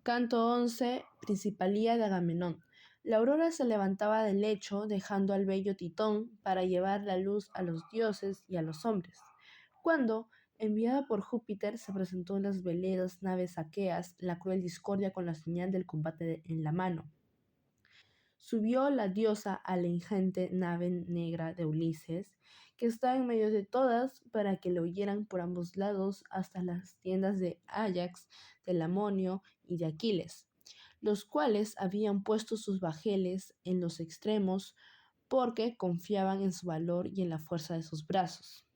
Canto 11. Principalía de Agamenón. La aurora se levantaba del lecho, dejando al bello Titón para llevar la luz a los dioses y a los hombres. Cuando, enviada por Júpiter, se presentó en las veleras naves aqueas la cruel discordia con la señal del combate en la mano. Subió la diosa a la ingente nave negra de Ulises, que estaba en medio de todas, para que le oyeran por ambos lados hasta las tiendas de Áyax, de Lamonio y de Aquiles, los cuales habían puesto sus bajeles en los extremos porque confiaban en su valor y en la fuerza de sus brazos.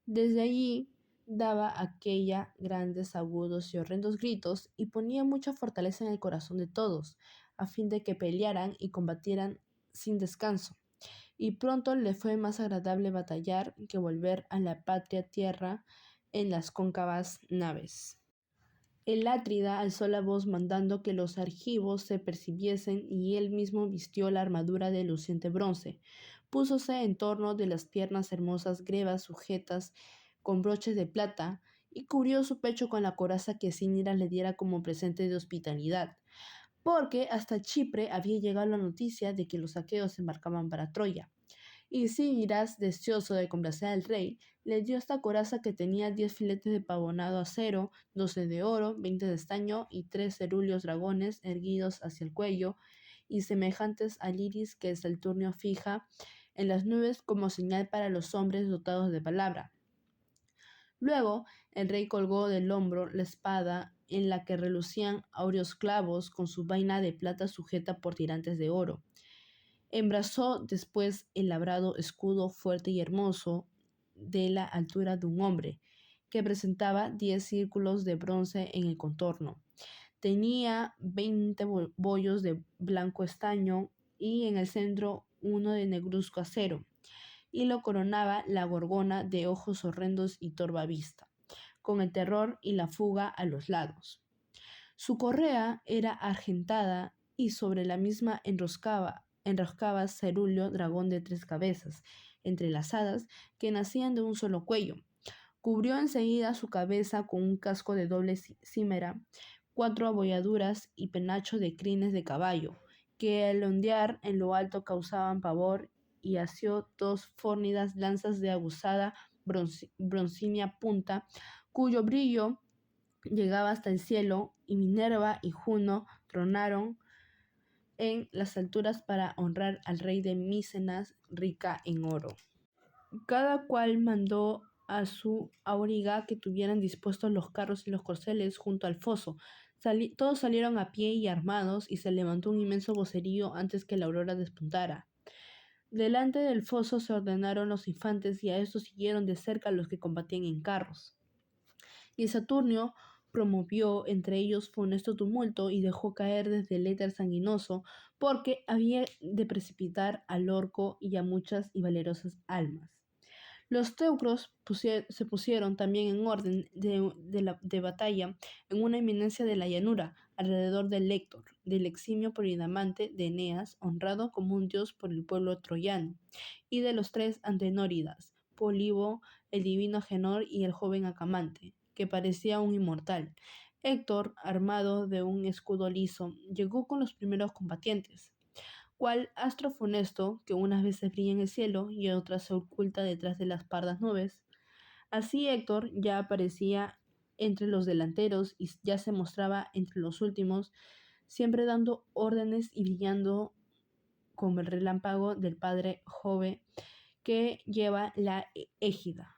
Desde allí daba aquella grandes, agudos y horrendos gritos y ponía mucha fortaleza en el corazón de todos, a fin de que pelearan y combatieran sin descanso. Y pronto le fue más agradable batallar que volver a la patria tierra en las cóncavas naves. El Atrida alzó la voz mandando que los argivos se percibiesen y él mismo vistió la armadura de luciente bronce. Púsose en torno de las piernas hermosas grebas sujetas con broches de plata y cubrió su pecho con la coraza que Cínira le diera como presente de hospitalidad, porque hasta Chipre había llegado la noticia de que los aqueos embarcaban para Troya. Y Cíniras, deseoso de complacer al rey, le dio esta coraza que tenía 10 filetes de pavonado acero, 12 de oro, 20 de estaño y 3 cerúleos dragones erguidos hacia el cuello, y semejantes al iris que Saturnio fija en las nubes como señal para los hombres dotados de palabra. Luego el rey colgó del hombro la espada en la que relucían áureos clavos con su vaina de plata sujeta por tirantes de oro. Embrazó después el labrado escudo fuerte y hermoso de la altura de un hombre, que presentaba 10 círculos de bronce en el contorno. Tenía 20 bollos de blanco estaño y en el centro uno de negruzco acero, y lo coronaba la gorgona de ojos horrendos y torva vista, con el terror y la fuga a los lados. Su correa era argentada y sobre la misma enroscaba cerúleo dragón de 3 cabezas, entrelazadas, que nacían de un solo cuello. Cubrió enseguida su cabeza con un casco de doble cimera, 4 abolladuras y penacho de crines de caballo, que al ondear en lo alto causaban pavor, y asió 2 fornidas lanzas de aguzada broncínea punta, cuyo brillo llegaba hasta el cielo, y Minerva y Juno tronaron en las alturas para honrar al rey de Micenas, rica en oro. Cada cual mandó a su auriga que tuvieran dispuestos los carros y los corceles junto al foso. Todos salieron a pie y armados, y se levantó un inmenso vocerío antes que la aurora despuntara. Delante del foso se ordenaron los infantes, y a estos siguieron de cerca los que combatían en carros. Y Saturnio promovió entre ellos funesto tumulto y dejó caer desde el éter sanguinoso, porque había de precipitar al orco y a muchas y valerosas almas. Los teucros se pusieron también en orden de batalla en una eminencia de la llanura, alrededor del Héctor, del eximio polidamante de Eneas, honrado como un dios por el pueblo troyano, y de los 3 antenóridas, Polibo, el divino Agenor y el joven Acamante, que parecía un inmortal. Héctor, armado de un escudo liso, llegó con los primeros combatientes, cual astro funesto que unas veces brilla en el cielo y otras se oculta detrás de las pardas nubes. Así Héctor ya aparecía entre los delanteros y ya se mostraba entre los últimos, siempre dando órdenes y brillando como el relámpago del padre Jove que lleva la égida.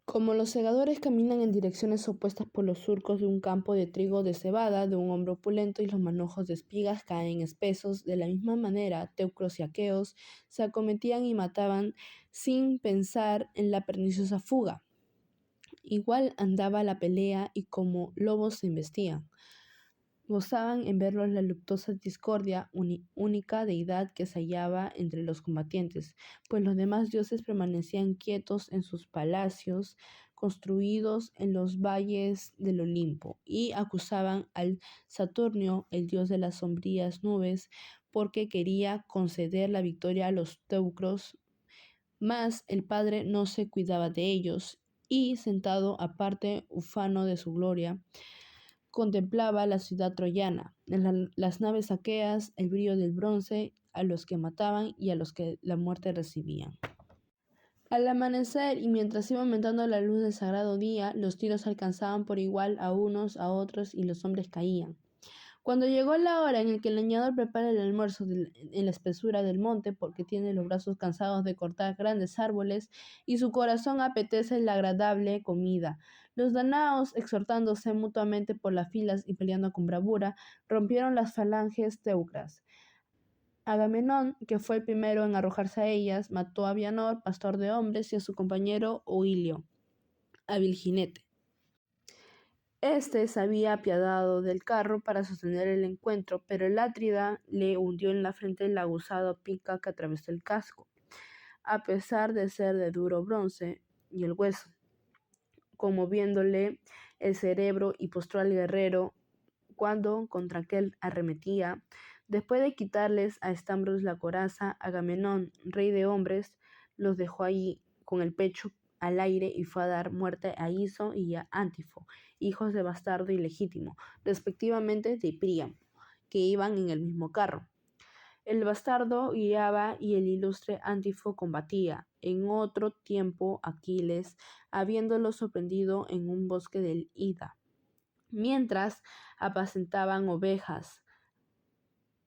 Como los segadores caminan en direcciones opuestas por los surcos de un campo de trigo de cebada, de un hombro opulento, y los manojos de espigas caen espesos, de la misma manera teucros y aqueos se acometían y mataban sin pensar en la perniciosa fuga. Igual andaba la pelea, y como lobos se embestían. Gozaban en verlos la luctuosa discordia, única deidad que se hallaba entre los combatientes, pues los demás dioses permanecían quietos en sus palacios construidos en los valles del Olimpo, y acusaban al Saturnio, el dios de las sombrías nubes, porque quería conceder la victoria a los teucros, mas el padre no se cuidaba de ellos, y sentado aparte ufano de su gloria, contemplaba la ciudad troyana, las naves aqueas, el brillo del bronce, a los que mataban y a los que la muerte recibían. Al amanecer, y mientras iba aumentando la luz del sagrado día, los tiros alcanzaban por igual a unos, a otros, y los hombres caían. Cuando llegó la hora en que el leñador prepara el almuerzo en la espesura del monte, porque tiene los brazos cansados de cortar grandes árboles, y su corazón apetece la agradable comida, los danaos, exhortándose mutuamente por las filas y peleando con bravura, rompieron las falanges teucras. Agamenón, que fue el primero en arrojarse a ellas, mató a Bianor, pastor de hombres, y a su compañero Oilio, hábil jinete. Este se había apiadado del carro para sostener el encuentro, pero el Atrida le hundió en la frente la aguzada pica que atravesó el casco, a pesar de ser de duro bronce y el hueso, conmoviéndole el cerebro, y postró al guerrero cuando contra aquel arremetía. Después de quitarles a estambros la coraza, Agamenón, rey de hombres, los dejó allí con el pecho al aire y fue a dar muerte a Iso y a Antifo, hijos de bastardo ilegítimo, respectivamente de Príamo, que iban en el mismo carro. El bastardo guiaba y el ilustre Antifo combatía. En otro tiempo Aquiles, habiéndolo sorprendido en un bosque del Ida, mientras apacentaban ovejas,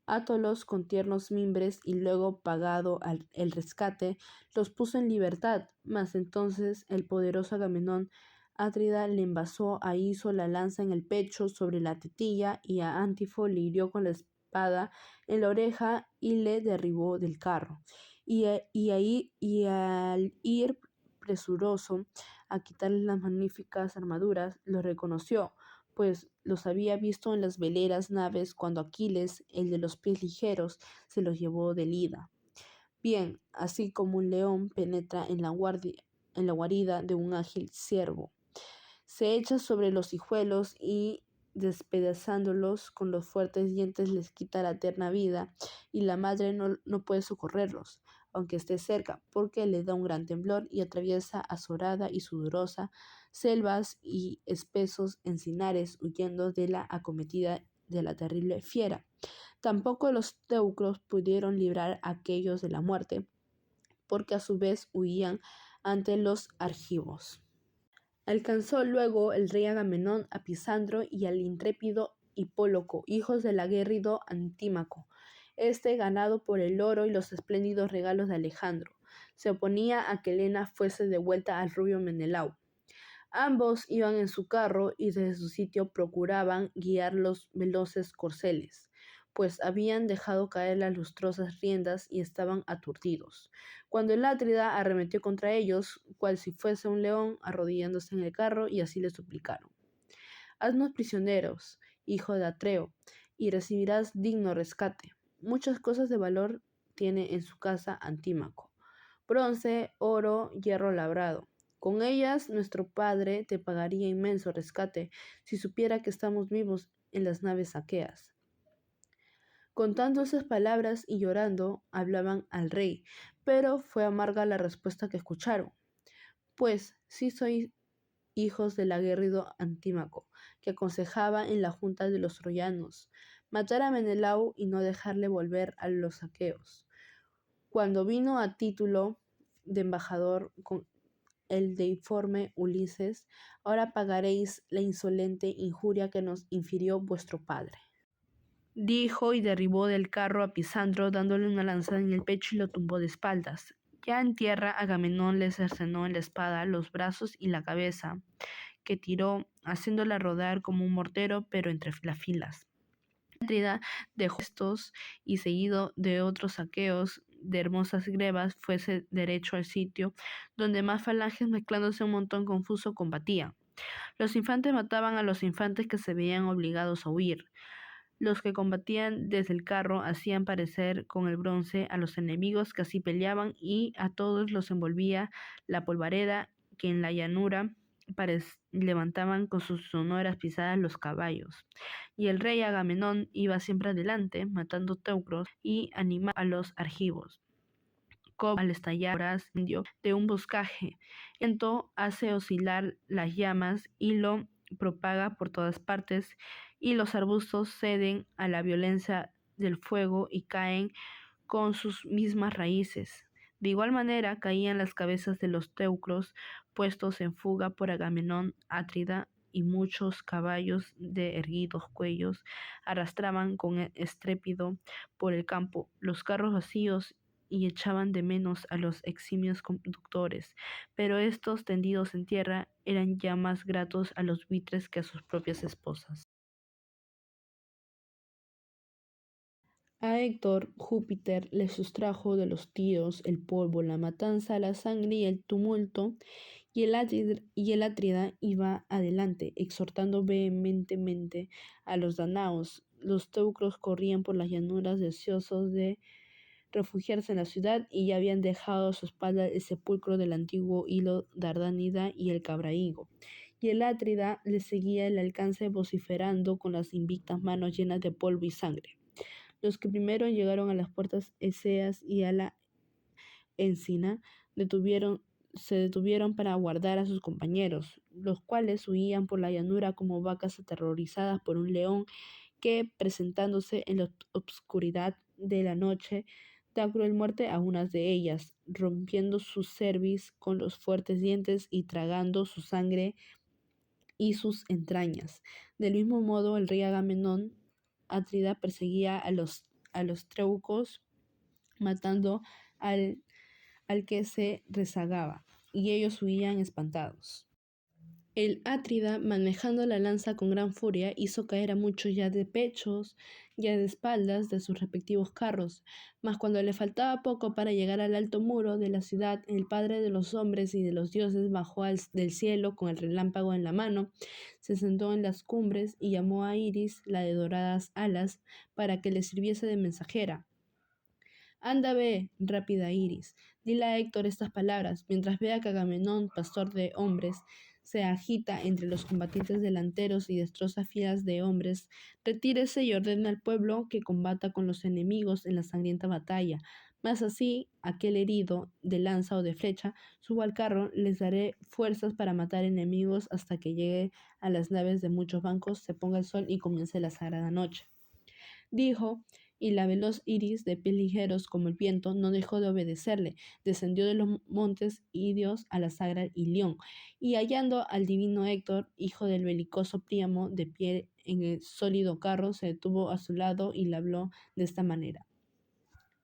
atólos con tiernos mimbres, y luego, pagado el rescate, los puso en libertad. Mas entonces el poderoso Agamenón Atrida le envasó a Iso la lanza en el pecho sobre la tetilla, y a Antifo le hirió con la espada en la oreja y le derribó del carro. Y al ir presuroso a quitarle las magníficas armaduras, lo reconoció, pues los había visto en las veleras naves cuando Aquiles, el de los pies ligeros, se los llevó del Ida. Bien, así como un león penetra en la guarida de un ágil ciervo, se echa sobre los hijuelos y, despedazándolos con los fuertes dientes, les quita la eterna vida, y la madre no puede socorrerlos, aunque esté cerca, porque le da un gran temblor y atraviesa azorada y sudorosa selvas y espesos encinares, huyendo de la acometida de la terrible fiera. Tampoco los teucros pudieron librar a aquellos de la muerte, porque a su vez huían ante los argivos. Alcanzó luego el rey Agamenón a Pisandro y al intrépido Hipóloco, hijos del aguerrido Antímaco, ganado por el oro y los espléndidos regalos de Alejandro. Se oponía a que Helena fuese devuelta al rubio Menelao. Ambos iban en su carro y desde su sitio procuraban guiar los veloces corceles, pues habían dejado caer las lustrosas riendas y estaban aturdidos, cuando el Atrida arremetió contra ellos, cual si fuese un león, arrodillándose en el carro, y así le suplicaron: «Haznos prisioneros, hijo de Atreo, y recibirás digno rescate. Muchas cosas de valor tiene en su casa Antímaco: bronce, oro, hierro labrado. Con ellas nuestro padre te pagaría inmenso rescate si supiera que estamos vivos en las naves aqueas». Contando esas palabras y llorando, hablaban al rey, pero fue amarga la respuesta que escucharon. «Pues sí sois hijos del aguerrido Antímaco, que aconsejaba en la junta de los troyanos matar a Menelao y no dejarle volver a los aqueos, cuando vino a título de embajador con el deiforme Ulises. Ahora pagaréis la insolente injuria que nos infirió vuestro padre», dijo, y derribó del carro a Pisandro, dándole una lanzada en el pecho, y lo tumbó de espaldas. Ya en tierra, Agamenón le cercenó en la espada los brazos y la cabeza, que tiró, haciéndola rodar como un mortero, pero entre las filas. Atrida dejó estos, y seguido de otros aqueos de hermosas grebas, fuese derecho al sitio donde más falanges, mezclándose un montón confuso, combatían. Los infantes mataban a los infantes que se veían obligados a huir. Los que combatían desde el carro hacían parecer con el bronce a los enemigos que así peleaban, y a todos los envolvía la polvareda que en la llanura levantaban con sus sonoras pisadas los caballos. Y el rey Agamenón iba siempre adelante, matando teucros y animando a los argivos, como al estallar indio de un boscaje. El viento hace oscilar las llamas y lo propaga por todas partes y los arbustos ceden a la violencia del fuego y caen con sus mismas raíces. De igual manera caían las cabezas de los teucros puestos en fuga por Agamenón, Atrida, y muchos caballos de erguidos cuellos arrastraban con estrépito por el campo los carros vacíos y echaban de menos a los eximios conductores, pero estos tendidos en tierra eran ya más gratos a los buitres que a sus propias esposas. A Héctor, Júpiter le sustrajo de los tiros el polvo, la matanza, la sangre y el tumulto, y el Átrida iba adelante, exhortando vehementemente a los danaos. Los teucros corrían por las llanuras deseosos de refugiarse en la ciudad y ya habían dejado a su espalda el sepulcro del antiguo hilo Dardánida y el Cabrahigo. Y el Átrida le seguía el alcance vociferando con las invictas manos llenas de polvo y sangre. Los que primero llegaron a las puertas Eseas y a la encina se detuvieron para aguardar a sus compañeros, los cuales huían por la llanura como vacas aterrorizadas por un león que, presentándose en la obscuridad de la noche, da cruel muerte a unas de ellas, rompiendo su cerviz con los fuertes dientes y tragando su sangre y sus entrañas. Del mismo modo, el rey Agamenón Atrida perseguía a los treucos, matando al, al que se rezagaba, y ellos huían espantados. El Átrida, manejando la lanza con gran furia, hizo caer a muchos ya de pechos, ya de espaldas de sus respectivos carros. Mas cuando le faltaba poco para llegar al alto muro de la ciudad, el Padre de los hombres y de los dioses bajó del cielo con el relámpago en la mano, se sentó en las cumbres y llamó a Iris, la de doradas alas, para que le sirviese de mensajera. Anda, ve, rápida Iris, dile a Héctor estas palabras, mientras vea que Agamenón, pastor de hombres, se agita entre los combatientes delanteros y destroza filas de hombres, retírese y ordene al pueblo que combata con los enemigos en la sangrienta batalla. Mas así, aquel herido de lanza o de flecha, suba al carro, les daré fuerzas para matar enemigos hasta que llegue a las naves de muchos bancos, se ponga el sol y comience la sagrada noche. Dijo, y la veloz Iris, de pies ligeros como el viento, no dejó de obedecerle. Descendió de los montes Idios a la sagra Ilión, y hallando al divino Héctor, hijo del belicoso Príamo, de pie en el sólido carro, se detuvo a su lado y le habló de esta manera.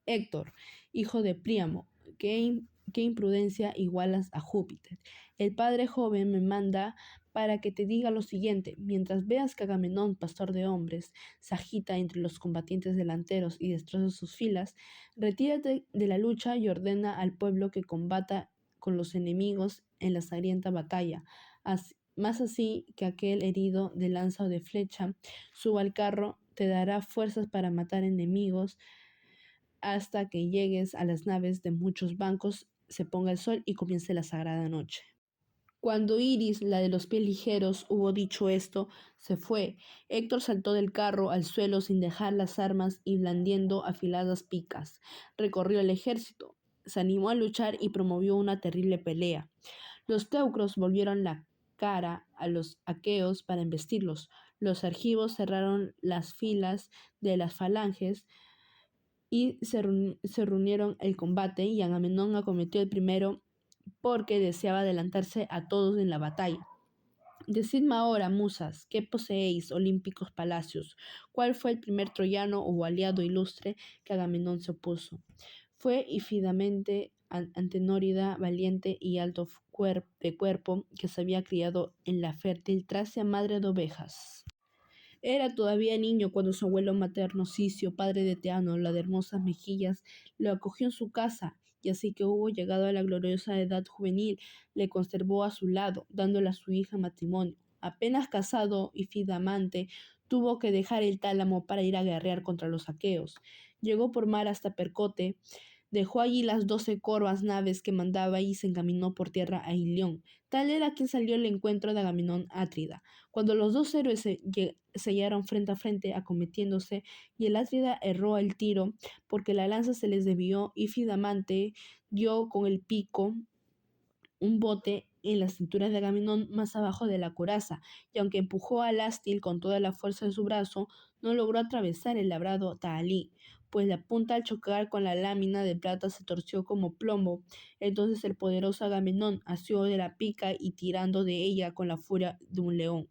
Héctor, hijo de Príamo, qué imprudencia igualas a Júpiter. El padre joven me manda para que te diga lo siguiente: mientras veas que Agamenón, pastor de hombres, se agita entre los combatientes delanteros y destroza sus filas, retírate de la lucha y ordena al pueblo que combata con los enemigos en la sangrienta batalla. Más así que aquel herido de lanza o de flecha suba al carro, te dará fuerzas para matar enemigos hasta que llegues a las naves de muchos bancos, se ponga el sol y comience la sagrada noche. Cuando Iris, la de los pies ligeros, hubo dicho esto, se fue. Héctor saltó del carro al suelo sin dejar las armas y blandiendo afiladas picas. Recorrió el ejército, se animó a luchar y promovió una terrible pelea. Los teucros volvieron la cara a los aqueos para embestirlos. Los argivos cerraron las filas de las falanges y se reunieron el combate, y Agamenón acometió el primero porque deseaba adelantarse a todos en la batalla. Decidme ahora, musas, ¿qué poseéis, olímpicos palacios? ¿Cuál fue el primer troyano o aliado ilustre que Agamenón se opuso? Fue Ifidamente, Antenórida, valiente y alto de cuerpo, que se había criado en la fértil Tracia, madre de ovejas. Era todavía niño cuando su abuelo materno, Sicio, padre de Teano, la de hermosas mejillas, lo acogió en su casa, y así que hubo llegado a la gloriosa edad juvenil, le conservó a su lado, dándole a su hija en matrimonio. Apenas casado y Fidamante, tuvo que dejar el tálamo para ir a guerrear contra los aqueos. Llegó por mar hasta Percote, dejó allí las 12 corvas naves que mandaba y se encaminó por tierra a Ilión. Tal era quien salió al encuentro de Agamenón Átrida. Cuando los dos héroes se hallaron frente a frente acometiéndose, y el Átrida erró el tiro porque la lanza se les desvió, y Fidamante dio con el pico un bote en la cintura de Agamenón más abajo de la coraza, y aunque empujó al ástil con toda la fuerza de su brazo, no logró atravesar el labrado tahalí, pues la punta al chocar con la lámina de plata se torció como plomo. Entonces el poderoso Agamenón asió de la pica y tirando de ella con la furia de un león.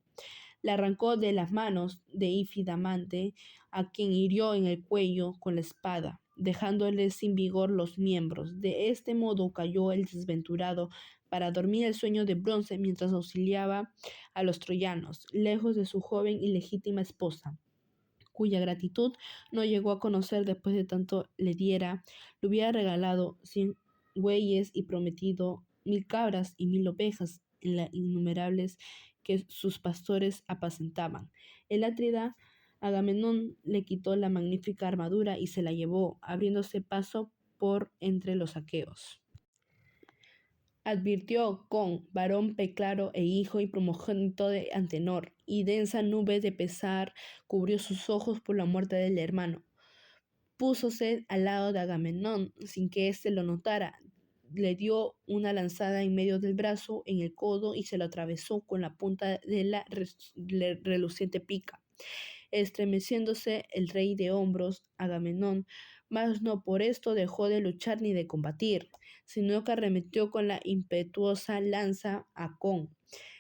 La arrancó de las manos de Ifidamante, a quien hirió en el cuello con la espada, dejándole sin vigor los miembros. De este modo cayó el desventurado para dormir el sueño de bronce mientras auxiliaba a los troyanos, lejos de su joven y legítima esposa, cuya gratitud no llegó a conocer después de tanto le hubiera regalado 100 bueyes y prometido 1000 cabras y 1000 ovejas en las innumerables que sus pastores apacentaban. El atrida Agamenón le quitó la magnífica armadura y se la llevó, abriéndose paso por entre los aqueos. Advirtió con varón preclaro e hijo y primogénito de Antenor, y densa nube de pesar cubrió sus ojos por la muerte del hermano. Púsose al lado de Agamenón sin que éste lo notara. Le dio una lanzada en medio del brazo, en el codo, y se lo atravesó con la punta de la reluciente pica. Estremeciéndose el rey de hombros, Agamenón, mas no por esto dejó de luchar ni de combatir, sino que arremetió con la impetuosa lanza a Con,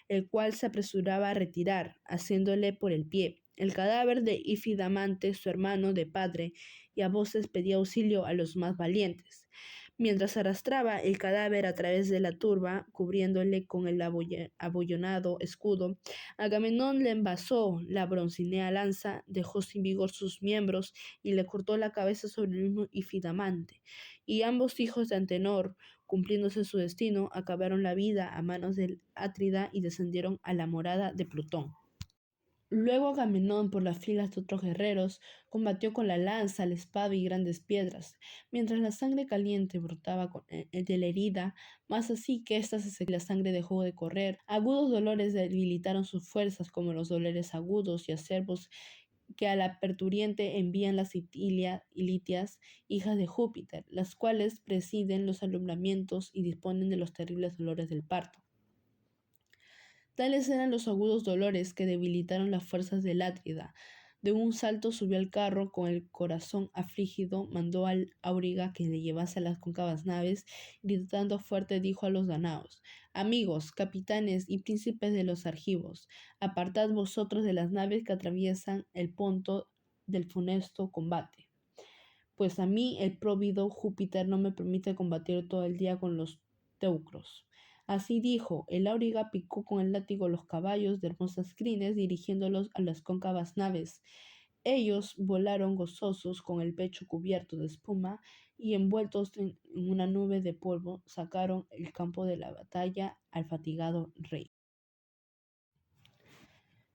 el cual se apresuraba a retirar, haciéndole por el pie. El cadáver de Ifidamante, su hermano de padre, y a voces pedía auxilio a los más valientes. Mientras arrastraba el cadáver a través de la turba, cubriéndole con el abollonado escudo, Agamenón le envasó la broncínea lanza, dejó sin vigor sus miembros y le cortó la cabeza sobre el mismo Ifidamante. Y ambos hijos de Antenor, cumpliéndose su destino, acabaron la vida a manos del Atrida y descendieron a la morada de Plutón. Luego Agamenón, por las filas de otros guerreros, combatió con la lanza, la espada y grandes piedras, mientras la sangre caliente brotaba de la herida, más así que ésta se secó y la sangre dejó de correr. Agudos dolores debilitaron sus fuerzas, como los dolores agudos y acerbos que a la parturiente envían las Ilitias, hijas de Júpiter, las cuales presiden los alumbramientos y disponen de los terribles dolores del parto. Tales eran los agudos dolores que debilitaron las fuerzas del Atrida. De un salto subió al carro, con el corazón afligido, mandó al auriga que le llevase a las cóncavas naves, y gritando fuerte dijo a los danaos: Amigos, capitanes y príncipes de los argivos, apartad vosotros de las naves que atraviesan el ponto del funesto combate, pues a mí el próvido Júpiter no me permite combatir todo el día con los teucros. Así dijo, el auriga picó con el látigo los caballos de hermosas crines, dirigiéndolos a las cóncavas naves. Ellos volaron gozosos, con el pecho cubierto de espuma, y envueltos en una nube de polvo, sacaron el campo de la batalla al fatigado rey.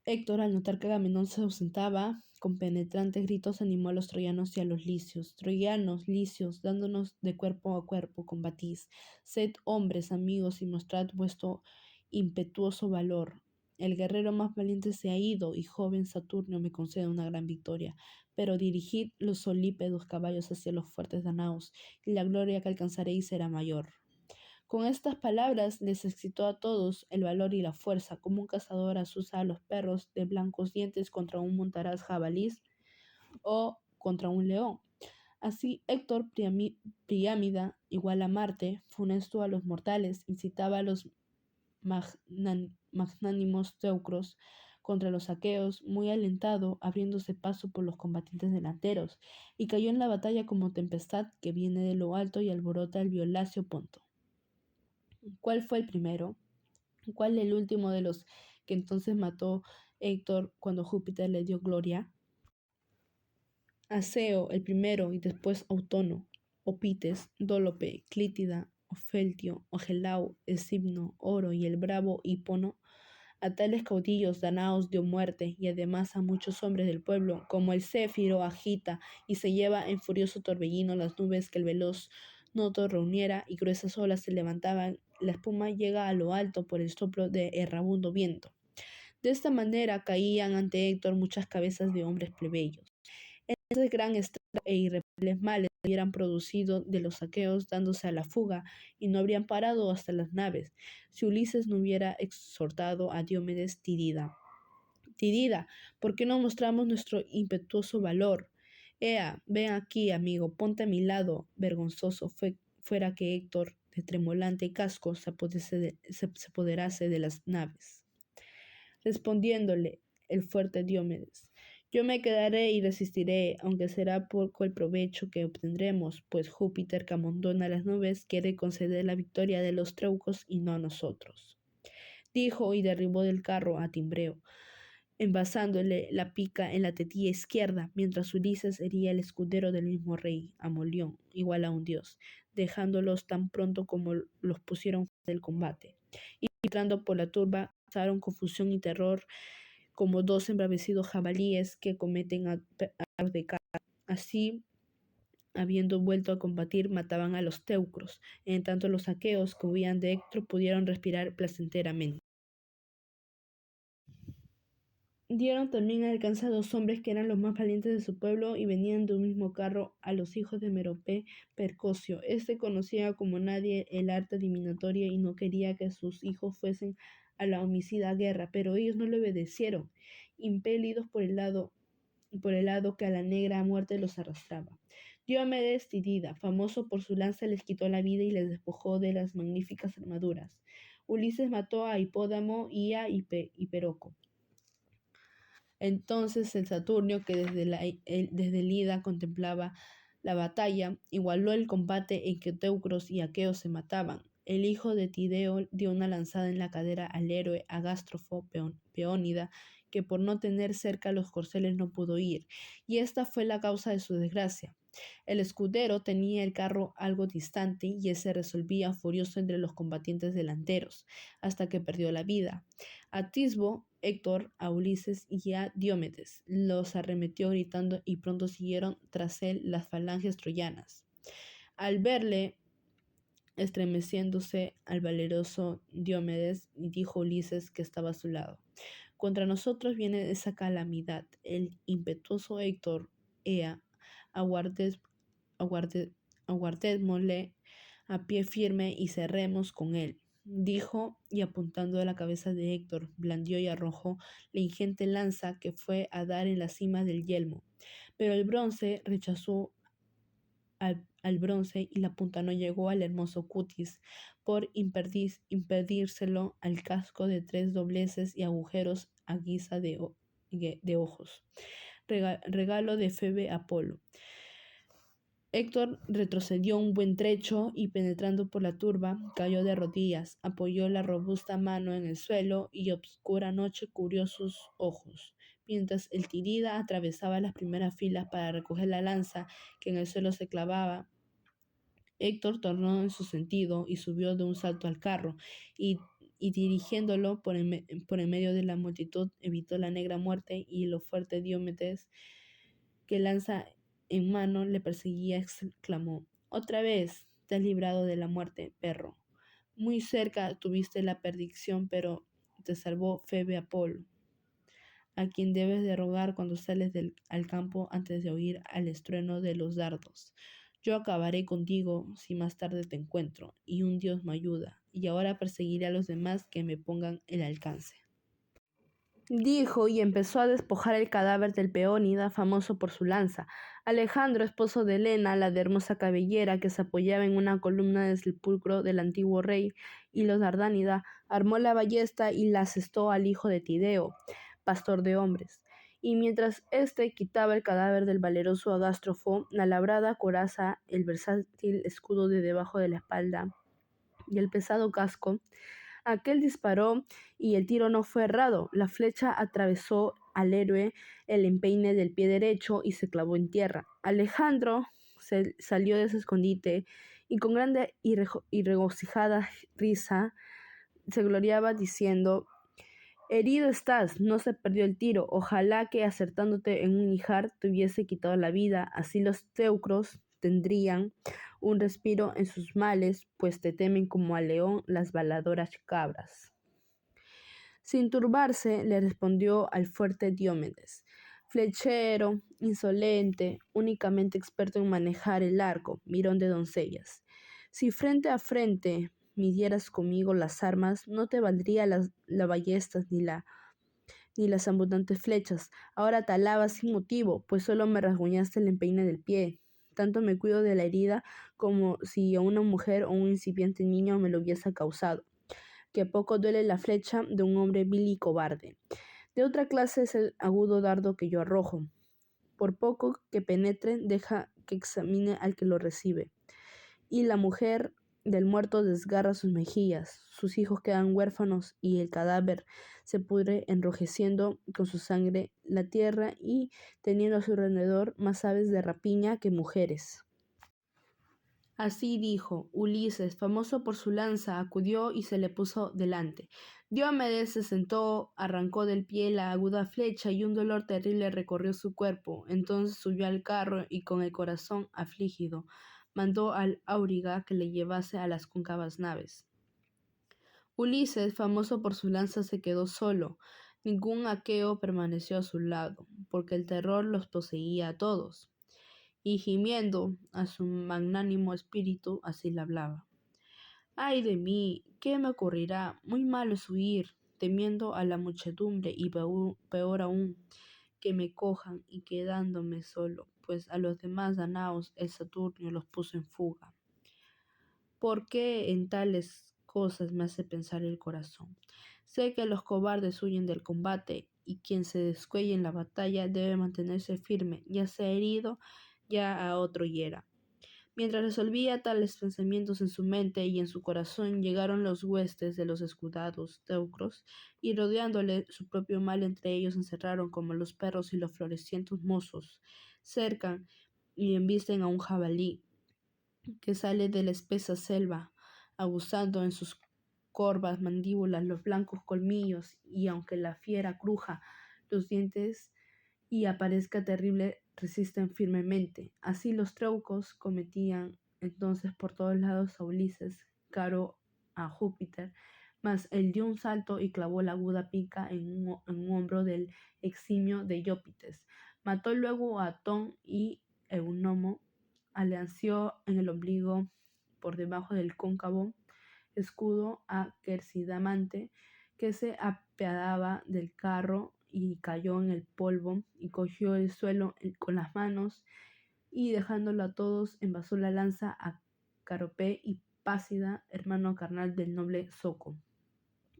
Héctor, al notar que Agamenón se ausentaba, con penetrantes gritos animó a los troyanos y a los licios. Troyanos, licios, dándonos de cuerpo a cuerpo, combatís. Sed hombres, amigos, y mostrad vuestro impetuoso valor. El guerrero más valiente se ha ido, y joven Saturnio me concede una gran victoria. Pero dirigid los solípedos caballos hacia los fuertes danaos, y la gloria que alcanzaréis será mayor. Con estas palabras les excitó a todos el valor y la fuerza, como un cazador asusa a los perros de blancos dientes contra un montaraz jabalís o contra un león. Así Héctor Priámida, igual a Marte, funesto a los mortales, incitaba a los magnánimos teucros contra los aqueos, muy alentado, abriéndose paso por los combatientes delanteros, y cayó en la batalla como tempestad que viene de lo alto y alborota el violáceo Ponto. ¿Cuál fue el primero? ¿Cuál el último de los que entonces mató Héctor cuando Júpiter le dio gloria? Aseo, el primero, y después Autono, Opites, Dólope, Clítida, Ofeltio, Ogelao, Escipno, Oro y el bravo Hipono. A tales caudillos danaos dio muerte, y además a muchos hombres del pueblo, como el céfiro agita y se lleva en furioso torbellino las nubes que el veloz noto reuniera, y gruesas olas se levantaban. La espuma llega a lo alto por el soplo de errabundo viento. De esta manera caían ante Héctor muchas cabezas de hombres plebeyos. Ese gran estrago e irreparables males se hubieran producido de los aqueos dándose a la fuga, y no habrían parado hasta las naves, si Ulises no hubiera exhortado a Diomedes Tidida. Tidida, ¿por qué no mostramos nuestro impetuoso valor? Ea, ven aquí, amigo, ponte a mi lado. Vergonzoso fuera que Héctor, de tremolante casco, se apoderase de las naves. Respondiéndole el fuerte Diomedes: yo me quedaré y resistiré, aunque será poco el provecho que obtendremos, pues Júpiter, que amontona las nubes, quiere conceder la victoria de los teucros y no a nosotros. Dijo y derribó del carro a Timbreo, envasándole la pica en la tetilla izquierda, mientras Ulises hería el escudero del mismo rey, a Molión, igual a un dios, dejándolos tan pronto como los pusieron del combate. Y entrando por la turba, causaron confusión y terror como dos embravecidos jabalíes que cometen a de caza. Así, habiendo vuelto a combatir, mataban a los teucros. En tanto, los aqueos que huían de Héctor pudieron respirar placenteramente. Dieron también alcance a 2 hombres que eran los más valientes de su pueblo y venían de un mismo carro, a los hijos de Merope Percosio. Este conocía como nadie el arte adivinatoria y no quería que sus hijos fuesen a la homicida guerra, pero ellos no le obedecieron, impelidos por el lado que a la negra muerte los arrastraba. Diomedes Tidida, famoso por su lanza, les quitó la vida y les despojó de las magníficas armaduras. Ulises mató a Hipódamo y a Hiperoco. Entonces el Saturnio, que desde el Ida contemplaba la batalla, igualó el combate en que teucros y aqueos se mataban. El hijo de Tideo dio una lanzada en la cadera al héroe Agástrofo Peónida, que por no tener cerca los corceles no pudo ir, y esta fue la causa de su desgracia. El escudero tenía el carro algo distante y ese resolvía furioso entre los combatientes delanteros, hasta que perdió la vida. A Tisbo, Héctor, a Ulises y a Diomedes los arremetió gritando y pronto siguieron tras él las falanges troyanas. Al verle estremeciéndose al valeroso Diomedes, dijo Ulises, que estaba a su lado: contra nosotros viene esa calamidad. El impetuoso Héctor, ea, aguardémosle a pie firme y cerremos con él, dijo, y apuntando a la cabeza de Héctor, blandió y arrojó la ingente lanza que fue a dar en la cima del yelmo. Pero el bronce rechazó al bronce y la punta no llegó al hermoso cutis, por impedírselo al casco de 3 dobleces y agujeros a guisa de ojos, regalo de Febe Apolo. Héctor retrocedió un buen trecho y, penetrando por la turba, cayó de rodillas, apoyó la robusta mano en el suelo y obscura noche cubrió sus ojos, mientras el Tidida atravesaba las primeras filas para recoger la lanza que en el suelo se clavaba. Héctor tornó en su sentido y subió de un salto al carro, y dirigiéndolo por en medio de la multitud, evitó la negra muerte, y lo fuerte Diomedes, que lanza en mano le perseguía, exclamó: otra vez te has librado de la muerte, perro. Muy cerca tuviste la perdición, pero te salvó Febe Apolo, a quien debes de rogar cuando sales al campo antes de oír al estruendo de los dardos. Yo acabaré contigo si más tarde te encuentro, y un Dios me ayuda, y ahora perseguiré a los demás que me pongan el alcance. Dijo y empezó a despojar el cadáver del Peónida, famoso por su lanza. Alejandro, esposo de Helena, la de hermosa cabellera, que se apoyaba en una columna del sepulcro del antiguo rey, y los Dardánida, armó la ballesta y la asestó al hijo de Tideo, pastor de hombres. Y mientras éste quitaba el cadáver del valeroso Agástrofo, la labrada coraza, el versátil escudo de debajo de la espalda y el pesado casco, aquel disparó y el tiro no fue errado. La flecha atravesó al héroe el empeine del pie derecho y se clavó en tierra. Alejandro salió de su escondite y con grande y regocijada risa se gloriaba diciendo: herido estás, no se perdió el tiro. Ojalá que acertándote en un ijar te hubiese quitado la vida. Así los teucros tendrían un respiro en sus males, pues te temen como al león las baladoras cabras. Sin turbarse, le respondió al fuerte Diomedes: Flechero, insolente, únicamente experto en manejar el arco, mirón de doncellas. Si frente a frente midieras conmigo las armas, no te valdría la ballestas ni las abundantes flechas. Ahora te alabas sin motivo, pues solo me rasguñaste el empeine del pie. Tanto me cuido de la herida como si a una mujer o un incipiente niño me lo hubiese causado. Que poco duele la flecha de un hombre vil y cobarde. De otra clase es el agudo dardo que yo arrojo. Por poco que penetre, deja que examine al que lo recibe. Y la mujer del muerto desgarra sus mejillas, sus hijos quedan huérfanos y el cadáver se pudre enrojeciendo con su sangre la tierra y teniendo a su alrededor más aves de rapiña que mujeres. Así dijo. Ulises, famoso por su lanza, acudió y se le puso delante. Diomedes se sentó, arrancó del pie la aguda flecha y un dolor terrible recorrió su cuerpo. Entonces subió al carro y con el corazón afligido mandó al auriga que le llevase a las cóncavas naves. Ulises, famoso por su lanza, se quedó solo. Ningún aqueo permaneció a su lado, porque el terror los poseía a todos. Y gimiendo a su magnánimo espíritu, así le hablaba. Ay de mí, ¿qué me ocurrirá? Muy malo es huir, temiendo a la muchedumbre y peor aún, que me cojan y quedándome solo, pues a los demás danaos el Saturnio los puso en fuga. ¿Por qué en tales cosas me hace pensar el corazón? Sé que los cobardes huyen del combate y quien se descuelle en la batalla debe mantenerse firme, ya sea herido, ya a otro hiera. Mientras resolvía tales pensamientos en su mente y en su corazón, llegaron los huestes de los escudados teucros, y rodeándole su propio mal entre ellos encerraron como los perros y los florecientos mozos, cercan y embisten a un jabalí que sale de la espesa selva, aguzando en sus corvas mandíbulas los blancos colmillos, y aunque la fiera cruja los dientes y aparezca terrible, resisten firmemente. Así los treucos cometían entonces por todos lados a Ulises, caro a Júpiter, mas él dio un salto y clavó la aguda pica en un hombro del eximio de Iópites. Mató luego a Atón y Eunomo, alanceó en el ombligo por debajo del cóncavo escudo a Quercidamante, que se apiadaba del carro y cayó en el polvo y cogió el suelo con las manos y dejándolo a todos envasó la lanza a Caropé y Pácida, hermano carnal del noble Soco.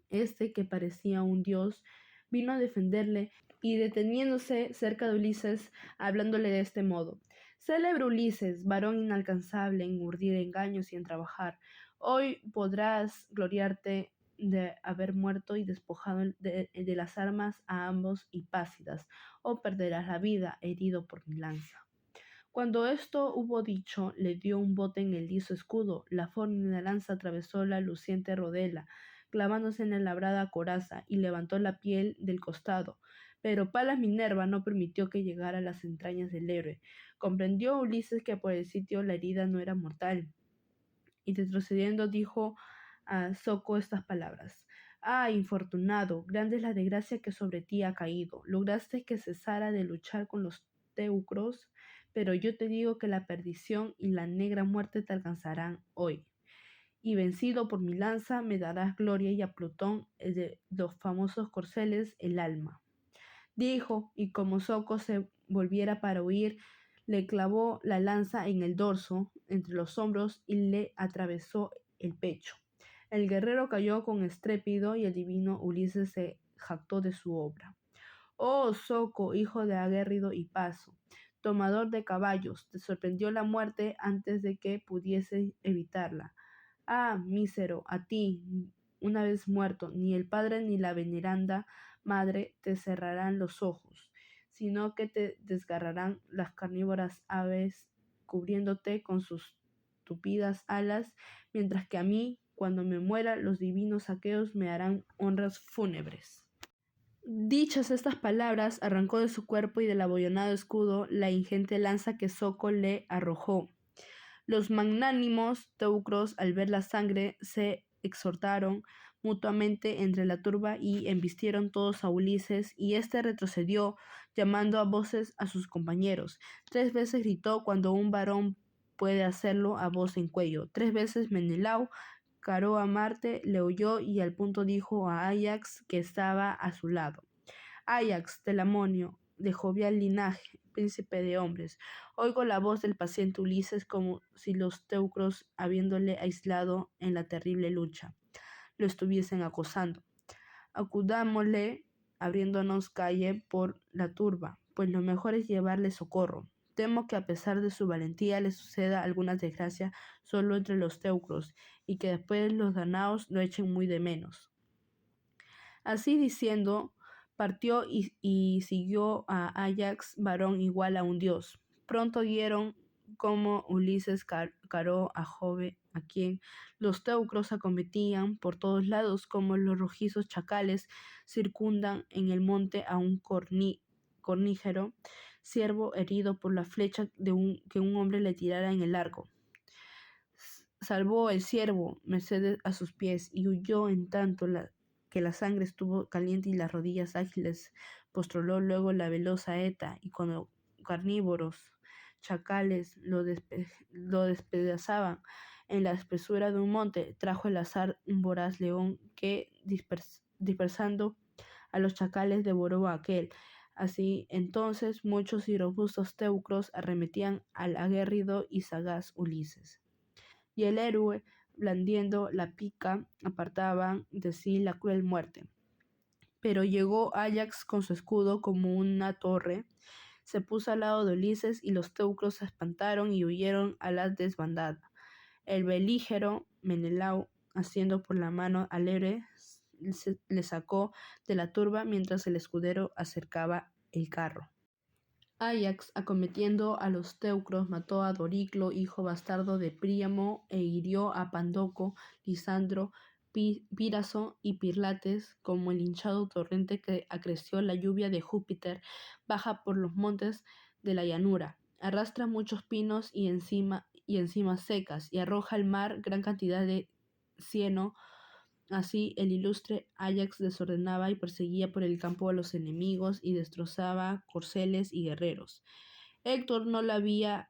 Este, que parecía un dios, vino a defenderle y deteniéndose cerca de Ulises, hablándole de este modo. Célebre Ulises, varón inalcanzable en urdir engaños y en trabajar, hoy podrás gloriarte de haber muerto y despojado de las armas a ambos hipácidas, o perderás la vida herido por mi lanza. Cuando esto hubo dicho, le dio un bote en el liso escudo, la fornida lanza atravesó la luciente rodela, clavándose en la labrada coraza, y levantó la piel del costado. Pero Palas Minerva no permitió que llegara a las entrañas del héroe. Comprendió Ulises que por el sitio la herida no era mortal, y retrocediendo dijo a Soco estas palabras. Ah, infortunado, grande es la desgracia que sobre ti ha caído. Lograste que cesara de luchar con los teucros, pero yo te digo que la perdición y la negra muerte te alcanzarán hoy. Y vencido por mi lanza me darás gloria y a Plutón, el de los famosos corceles, el alma. Dijo, y como Soco se volviera para huir, le clavó la lanza en el dorso, entre los hombros, y le atravesó el pecho. El guerrero cayó con estrépito y el divino Ulises se jactó de su obra. Oh, Soco, hijo de aguerrido Hipaso, tomador de caballos, te sorprendió la muerte antes de que pudieses evitarla. Ah, mísero, a ti, una vez muerto, ni el padre ni la veneranda madre te cerrarán los ojos, sino que te desgarrarán las carnívoras aves, cubriéndote con sus tupidas alas, mientras que a mí, cuando me muera, los divinos aqueos me harán honras fúnebres. Dichas estas palabras, arrancó de su cuerpo y del abollonado escudo la ingente lanza que Soco le arrojó. Los magnánimos teucros, al ver la sangre, se exhortaron mutuamente entre la turba y embistieron todos a Ulises, y éste retrocedió, llamando a voces a sus compañeros. 3 veces gritó cuando un varón puede hacerlo a voz en cuello. 3 veces Menelao caró a Marte, le oyó y al punto dijo a Áyax que estaba a su lado: Áyax, Telamonio, de jovial linaje, príncipe de hombres, oigo la voz del paciente Ulises como si los teucros, habiéndole aislado en la terrible lucha, lo estuviesen acosando. Acudámosle, abriéndonos calle por la turba, pues lo mejor es llevarle socorro. Temo que a pesar de su valentía le suceda alguna desgracia solo entre los teucros, y que después los danaos lo echen muy de menos. Así diciendo, partió y siguió a Áyax, varón igual a un dios. Pronto vieron cómo Ulises caró a Jove, a quien los teucros acometían por todos lados, como los rojizos chacales circundan en el monte a un cornígero ciervo herido por la flecha que un hombre le tirara en el arco. Salvó el ciervo merced a sus pies y huyó en tanto que la sangre estuvo caliente y las rodillas ágiles. Postroló luego la veloz saeta, y cuando carnívoros chacales lo despedazaban en la espesura de un monte, trajo el azar un voraz león que, dispersando a los chacales, devoró a aquel. Así entonces muchos y robustos teucros arremetían al aguerrido y sagaz Ulises, y el héroe, blandiendo la pica, apartaban de sí la cruel muerte. Pero llegó Áyax con su escudo como una torre, se puso al lado de Ulises, y los teucros se espantaron y huyeron a la desbandada. El belígero Menelao, haciendo por la mano al héroe, le sacó de la turba mientras el escudero acercaba el carro. Áyax, acometiendo a los teucros, mató a Doriclo, hijo bastardo de Príamo, e hirió a Pandoco, Lisandro, Píraso y Pirlates, como el hinchado torrente que acreció la lluvia de Júpiter, baja por los montes de la llanura, arrastra muchos pinos y encimas secas, y arroja al mar gran cantidad de cieno. Así el ilustre Áyax desordenaba y perseguía por el campo a los enemigos y destrozaba corceles y guerreros. Héctor no lo había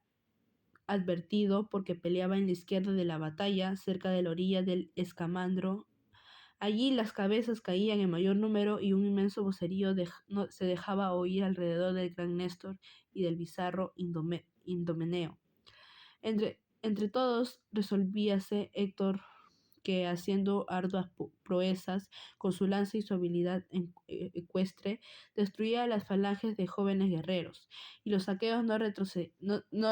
advertido porque peleaba en la izquierda de la batalla, cerca de la orilla del Escamandro. Allí las cabezas caían en mayor número y un inmenso vocerío se dejaba oír alrededor del gran Néstor y del bizarro Indomeneo. Entre todos resolvíase Héctor que, haciendo arduas proezas con su lanza y su habilidad ecuestre, destruía las falanges de jóvenes guerreros, y los aqueos no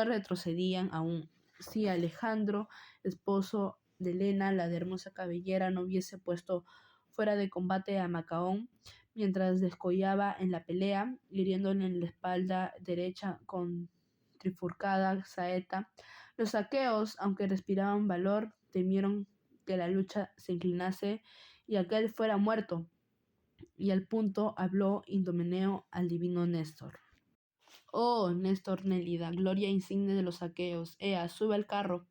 retrocedían aún. Si Alejandro, esposo de Helena, la de hermosa cabellera, no hubiese puesto fuera de combate a Macaón, mientras descollaba en la pelea, hiriéndole en la espalda derecha con trifurcada saeta, los aqueos, aunque respiraban valor, temieron que la lucha se inclinase y aquel fuera muerto. Y al punto habló Indomeneo al divino Néstor: Oh, Néstor Nélida, gloria insigne de los aqueos, ea, sube al carro,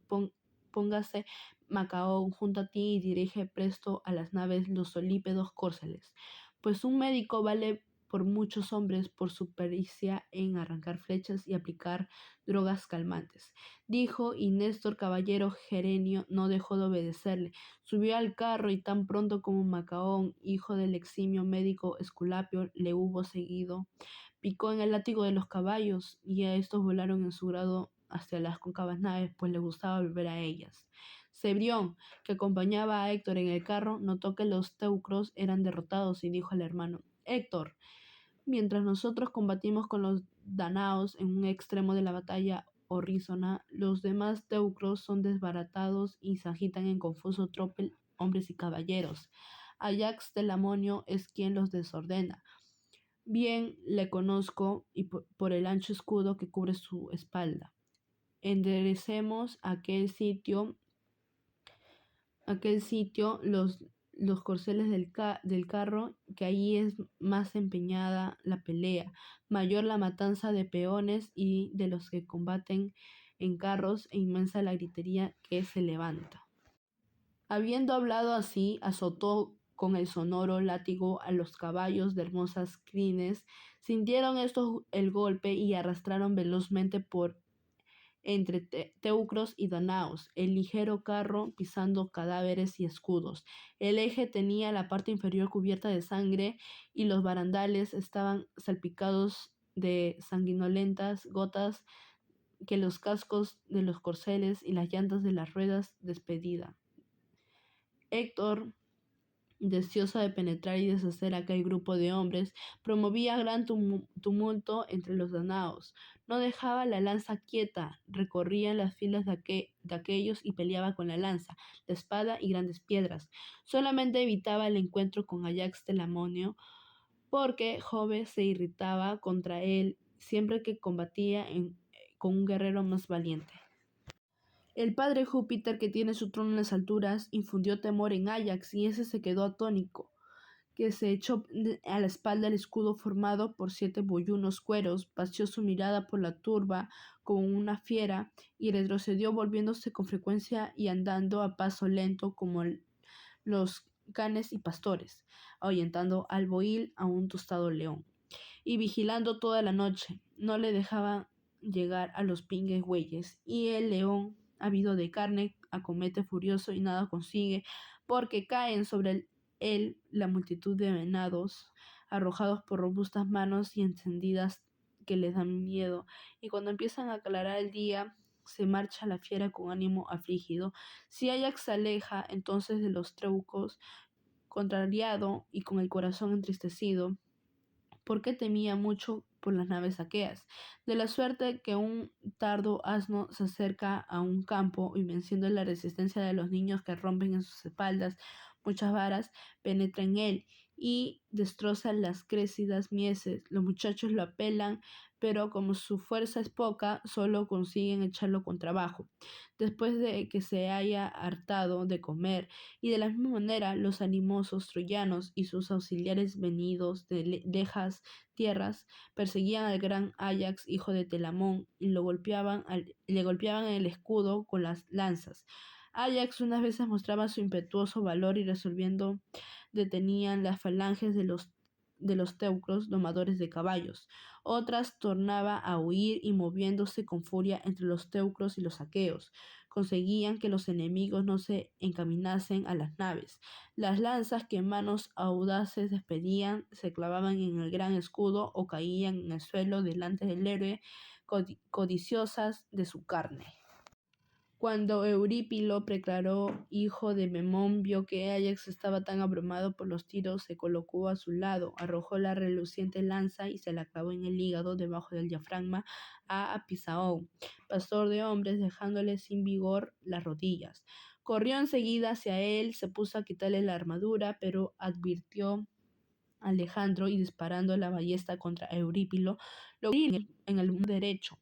póngase Macaón junto a ti y dirige presto a las naves los solípedos córceles, pues un médico vale por muchos hombres por su pericia en arrancar flechas y aplicar drogas calmantes. Dijo, y Néstor, caballero gerenio, no dejó de obedecerle. Subió al carro, y tan pronto como Macaón, hijo del eximio médico Esculapio, le hubo seguido, picó en el látigo de los caballos, y a estos volaron en su grado hacia las cóncavas naves, pues le gustaba volver a ellas. Cebrión, que acompañaba a Héctor en el carro, notó que los teucros eran derrotados y dijo al hermano: Héctor, mientras nosotros combatimos con los danaos en un extremo de la batalla horrísona, los demás teucros son desbaratados y se agitan en confuso tropel hombres y caballeros. Áyax Telamonio es quien los desordena. Bien le conozco y por el ancho escudo que cubre su espalda. Enderecemos aquel sitio los corceles del carro, que allí es más empeñada la pelea, mayor la matanza de peones y de los que combaten en carros, e inmensa la gritería que se levanta. Habiendo hablado así, azotó con el sonoro látigo a los caballos de hermosas crines. Sintieron estos el golpe y arrastraron velozmente por entre teucros y danaos, el ligero carro pisando cadáveres y escudos. El eje tenía la parte inferior cubierta de sangre y los barandales estaban salpicados de sanguinolentas gotas que los cascos de los corceles y las llantas de las ruedas despedida. Héctor, deseosa de penetrar y deshacer aquel grupo de hombres, promovía gran tumulto entre los danaos. No dejaba la lanza quieta, recorría las filas de aquellos y peleaba con la lanza, la espada y grandes piedras. Solamente evitaba el encuentro con Ajax Telamonio, porque Jove se irritaba contra él siempre que combatía con un guerrero más valiente. El padre Júpiter, que tiene su trono en las alturas, infundió temor en Ajax y ese se quedó atónico, que se echó a la espalda el escudo formado por 7 boyunos cueros, paseó su mirada por la turba como una fiera y retrocedió volviéndose con frecuencia y andando a paso lento como los canes y pastores, ahuyentando al bohío a un tostado león, y vigilando toda la noche. No le dejaban llegar a los pingues bueyes, y el león, ávido de carne, acomete furioso y nada consigue, porque caen sobre él la multitud de venados, arrojados por robustas manos y encendidas que les dan miedo, y cuando empiezan a aclarar el día, se marcha la fiera con ánimo afligido. Si Ajax se aleja entonces de los treucos, contrariado y con el corazón entristecido, porque temía mucho por las naves aqueas, de la suerte que un tardo asno se acerca a un campo y venciendo la resistencia de los niños que rompen en sus espaldas muchas varas, penetra en él y destroza las crecidas mieses. Los muchachos lo apelan, pero como su fuerza es poca, solo consiguen echarlo con trabajo. Después de que se haya hartado de comer, y de la misma manera los animosos troyanos y sus auxiliares venidos de lejas tierras perseguían al gran Ajax, hijo de Telamón, y le golpeaban el escudo con las lanzas. Ajax unas veces mostraba su impetuoso valor y resolviendo detenían las falanges de los teucros domadores de caballos. Otras tornaba a huir y moviéndose con furia entre los teucros y los aqueos, conseguían que los enemigos no se encaminasen a las naves. Las lanzas que manos audaces despedían se clavaban en el gran escudo o caían en el suelo delante del héroe, codiciosas de su carne. Cuando Eurípilo, preclaró hijo de Memón, vio que Ajax estaba tan abrumado por los tiros, se colocó a su lado, arrojó la reluciente lanza y se la clavó en el hígado debajo del diafragma a Apisaón, pastor de hombres, dejándole sin vigor las rodillas. Corrió enseguida hacia él, se puso a quitarle la armadura, pero advirtió a Alejandro y disparando la ballesta contra Eurípilo, lo hirió en el muslo derecho.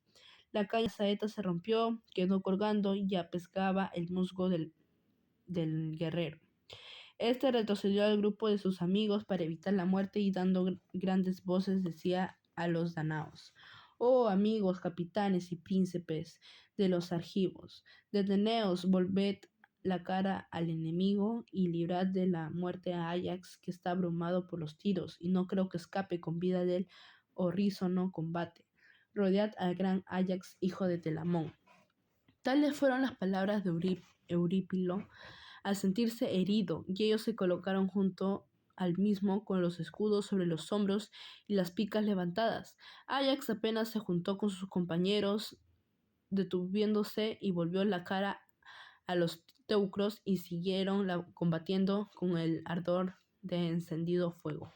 La caña saeta se rompió, quedó colgando y apescaba el musgo del guerrero. Este retrocedió al grupo de sus amigos para evitar la muerte y dando grandes voces decía a los danaos: «Oh amigos, capitanes y príncipes de los argivos, deteneos, volved la cara al enemigo y librad de la muerte a Ajax, que está abrumado por los tiros y no creo que escape con vida del horrísono combate. Rodead al gran Ajax, hijo de Telamón». Tales fueron las palabras de Eurípilo al sentirse herido, y ellos se colocaron junto al mismo con los escudos sobre los hombros y las picas levantadas. Ajax apenas se juntó con sus compañeros, detuviéndose y volvió la cara a los teucros y siguieron combatiendo con el ardor de encendido fuego.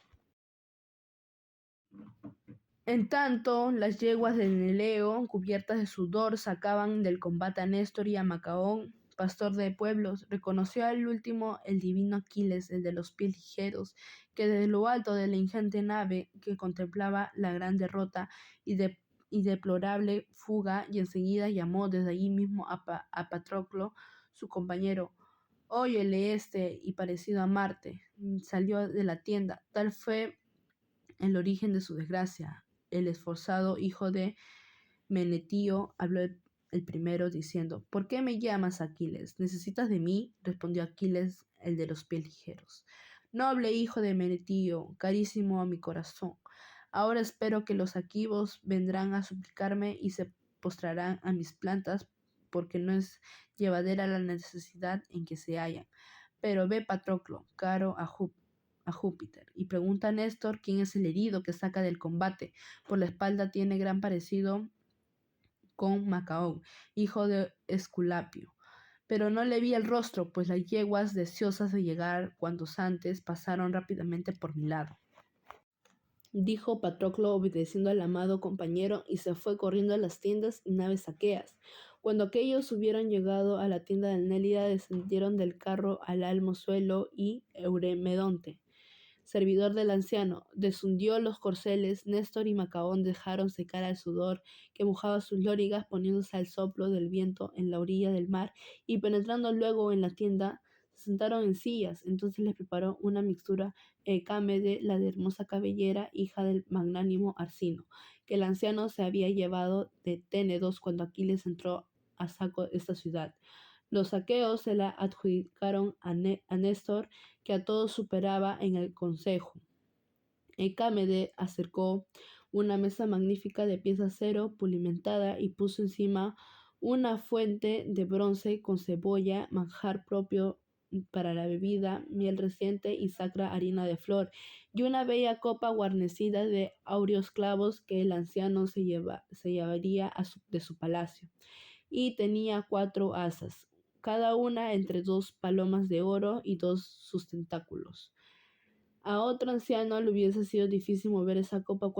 En tanto, las yeguas de Neleo, cubiertas de sudor, sacaban del combate a Néstor y a Macaón, pastor de pueblos. Reconoció al último el divino Aquiles, el de los pies ligeros, que desde lo alto de la ingente nave que contemplaba la gran derrota y deplorable fuga, y enseguida llamó desde allí mismo a Patroclo, su compañero. «Óyele este, y parecido a Marte». Salió de la tienda. Tal fue el origen de su desgracia. El esforzado hijo de Menetío habló el primero diciendo: «¿Por qué me llamas, Aquiles? ¿Necesitas de mí?». Respondió Aquiles, el de los pies ligeros: noble hijo de Menetío, carísimo a mi corazón. Ahora espero que los aquivos vendrán a suplicarme y se postrarán a mis plantas, porque no es llevadera la necesidad en que se hallan. Pero ve, Patroclo, caro a Júpiter, y pregunta a Néstor quién es el herido que saca del combate. Por la espalda tiene gran parecido con Macaón, hijo de Esculapio. Pero no le vi el rostro, pues las yeguas, deseosas de llegar cuantos antes, pasaron rápidamente por mi lado. Dijo Patroclo obedeciendo al amado compañero y se fue corriendo a las tiendas y naves aqueas. Cuando aquellos hubieron llegado a la tienda de Nélida, descendieron del carro al almozuelo y Euremedonte, servidor del anciano, desundió los corceles. Néstor y Macaón dejaron secar el sudor que mojaba sus lorigas, poniéndose al soplo del viento en la orilla del mar, y penetrando luego en la tienda, se sentaron en sillas. Entonces les preparó una mixtura Ecámede, la de hermosa cabellera, hija del magnánimo Arsino, que el anciano se había llevado de Ténedos cuando Aquiles entró a saco esta ciudad. Los aqueos se la adjudicaron a Néstor, que a todos superaba en el consejo. Ecámede acercó una mesa magnífica de pieza acero pulimentada y puso encima una fuente de bronce con cebolla, manjar propio para la bebida, miel reciente y sacra harina de flor, y una bella copa guarnecida de áureos clavos que el anciano se llevaría de su palacio. Y tenía 4 asas, cada una entre 2 palomas de oro y 2 sus tentáculos. A otro anciano le hubiese sido difícil mover esa copa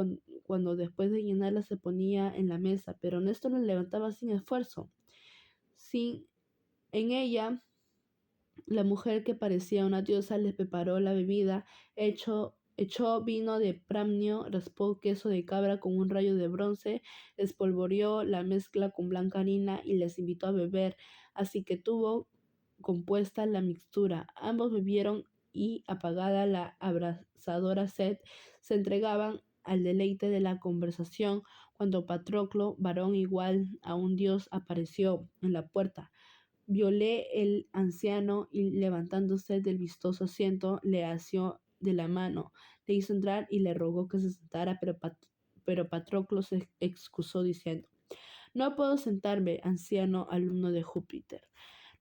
cuando después de llenarla se ponía en la mesa, pero Néstor la levantaba sin esfuerzo. En ella, la mujer, que parecía una diosa, les preparó la bebida, echó vino de pramnio, raspó queso de cabra con un rayo de bronce, espolvoreó la mezcla con blanca harina y les invitó a beber, así que tuvo compuesta la mixtura. Ambos bebieron y, apagada la abrasadora sed, se entregaban al deleite de la conversación, cuando Patroclo, varón igual a un dios, apareció en la puerta. Violé el anciano y, levantándose del vistoso asiento, le asió de la mano, le hizo entrar y le rogó que se sentara, pero Patroclo se excusó diciendo: «No puedo sentarme, anciano alumno de Júpiter.